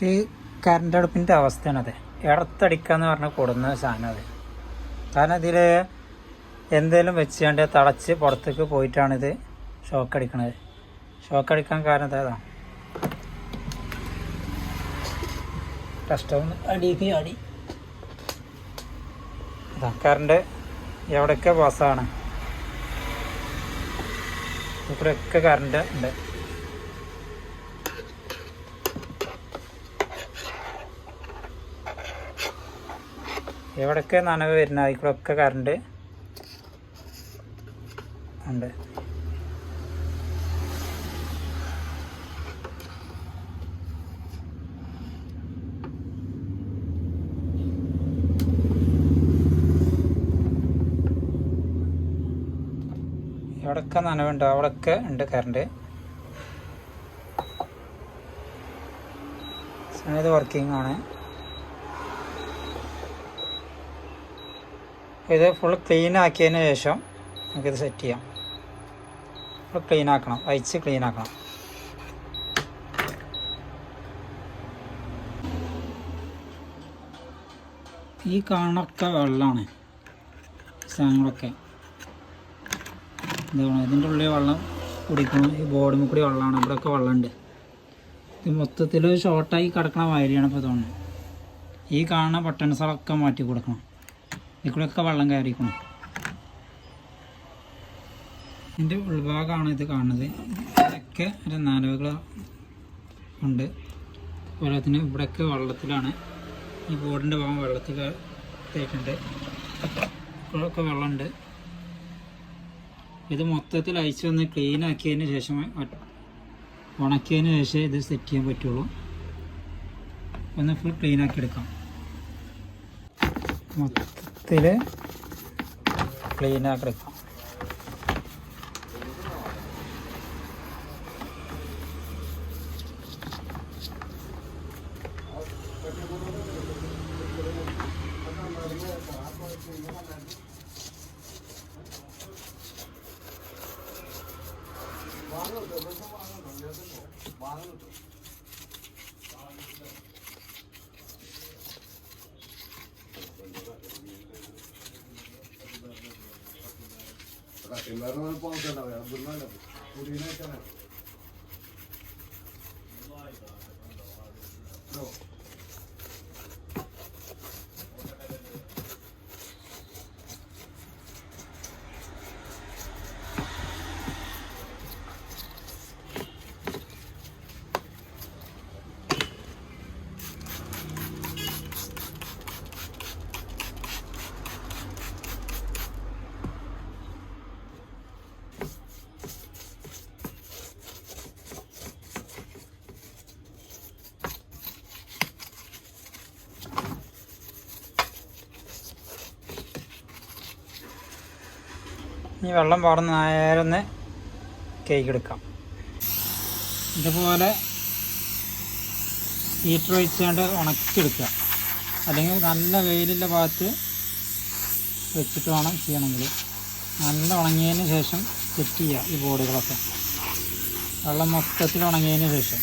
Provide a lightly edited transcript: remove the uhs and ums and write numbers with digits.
ഈ കറണ്ട് അടുപ്പിൻ്റെ അവസ്ഥയാണത്. ഇടത്തടിക്കുക എന്ന് പറഞ്ഞാൽ കൊടുന്ന സാധനം അത്. കാരണം ഇതിൽ എന്തെങ്കിലും വെച്ചുകൊണ്ട് തിളച്ച് പുറത്തേക്ക് പോയിട്ടാണിത് ഷോക്ക് അടിക്കണത്. ഷോക്ക് അടിക്കാൻ കാരണം അതാണ്. കഷ്ടം അടിക്ക് അടി ഇതാ. കറണ്ട് എവിടെയൊക്കെ പാസ്സാണ്, ഇവിടെയൊക്കെ കറണ്ട് ഉണ്ട്. എവിടെയൊക്കെ നനവ് വരുന്ന അതിക്കൂടെയൊക്കെ കറണ്ട് ഉണ്ട്. എവിടെയൊക്കെ നനവുണ്ട് അവിടെയൊക്കെ ഉണ്ട് കറണ്ട്. ഇത് വർക്കിംഗ് ആണ്. ഇത് ഫുൾ ക്ലീൻ ആക്കിയതിന് ശേഷം നമുക്കിത് സെറ്റ് ചെയ്യാം. ഫുൾ ക്ലീൻ ആക്കണം, അയച്ച് ക്ലീൻ ആക്കണം. ഈ കാണൊക്കെ വെള്ളമാണ്, സാധനങ്ങളൊക്കെ എന്താണ് ഇതിൻ്റെ ഉള്ളിൽ വെള്ളം കുടിക്കണം. ഈ ബോർഡിൽ കൂടി വെള്ളമാണ്, ഇവിടെയൊക്കെ വെള്ളമുണ്ട്. ഇത് മൊത്തത്തിൽ ഷോർട്ടായി കിടക്കണ മാതിരിയാണ് ഇപ്പോൾ തോന്നുന്നത്. ഈ കാണുന്ന ബട്ടൺസുകളൊക്കെ മാറ്റി കൊടുക്കണം. ഇതിലൂടെയൊക്കെ വെള്ളം കയറിക്കണം. ഇതിൻ്റെ ഉൾഭാഗമാണ് ഇത് കാണുന്നത്. ഇതൊക്കെ ഒരു നനവുകൾ ഉണ്ട്. പോരാത്തിന് ഇവിടെയൊക്കെ വെള്ളത്തിലാണ്. ഈ ബോർഡിൻ്റെ ഭാഗം വെള്ളത്തിൽ തേക്കുന്നുണ്ട്. ഇവിടെയൊക്കെ വെള്ളമുണ്ട്. ഇത് മൊത്തത്തിൽ അയച്ച് വന്ന് ക്ലീൻ ആക്കിയതിന് ശേഷം ഉണക്കിയതിന് ശേഷം ഇത് സെറ്റ് ചെയ്യാൻ പറ്റുള്ളൂ. ഒന്ന് ഫുൾ ക്ലീൻ ആക്കി എടുക്കാം. മൊത്തത്തിൽ ക്ലീൻ ആക്കി എടുക്കാം. ഈ വെള്ളം പാർന്ന് നേരെ ഒന്ന് കേക്ക് എടുക്കാം. ഇതുപോലെ ഹീറ്റർ വെച്ചുകൊണ്ട് ഉണക്കിയെടുക്കുക. അല്ലെങ്കിൽ നല്ല വെയിലുള്ള ഭാഗത്ത് വെച്ചിട്ട് വേണം ചെയ്യണമെങ്കിൽ. നല്ല ഉണങ്ങിയതിന് ശേഷം സെറ്റ് ചെയ്യുക ഈ ബോർഡുകളൊക്കെ. വെള്ളം മൊത്തത്തിൽ ഉണങ്ങിയതിന് ശേഷം